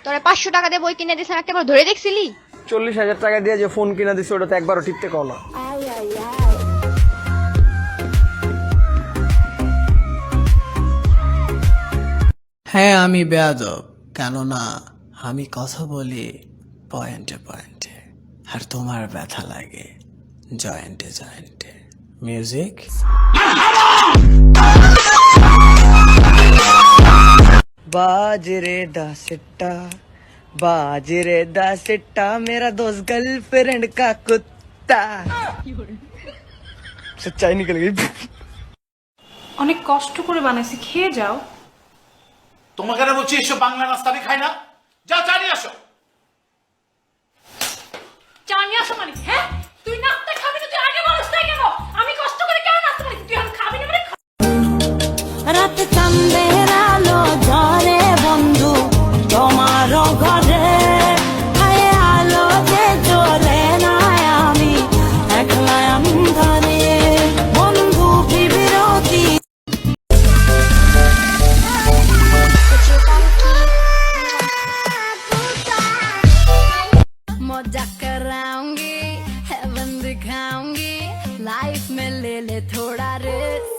তোরে 500 টাকা দিয়ে বই কিনে দিছিলাম, একবার ধরে দেখছিলি? 40,000 টাকা দিয়ে যে ফোন কিনা দিছে ওটা তো একবারও টিপতে কও না। হ্যাঁ আমি বেয়াদব, কেননা আমি কথা বলি পয়েন্টে পয়েন্টে, আর তোমার ব্যথা লাগে জয়েন্টে জয়েন্টে। মিউজিক। बाज रे दा सिट्टा, बाज रे दा सिट्टा, मेरा दोस्त गर्लफ्रेंड का कुत्ता। सच्चाई निकल गई। অনেক কষ্ট করে বানাইছি, খেয়ে যাও। তোমাকে না বলছি এসব বাংলা নাস্তা আমি খাই না, যাও চা নিয়ে আসো। চা নিয়ে আসো মানে? হ্যাঁ, তুই নাস্তা খাবি না, তুই আগে বলিস তাই কেন? আমি কষ্ট করে কেন নাস্তা বানাইছি, তুই এখন খাবি না মানে? রাত চাঁদের আলো ঝরে বন্ধু তোমার ঘরে, হায় আলো যে জ্বলে না, আমি একলা অন্ধকারে বন্ধু বিরতি। मजा कराऊंगी, हेवन दिखाऊंगी, लाइफ में ले ले थोड़ा रिस्क।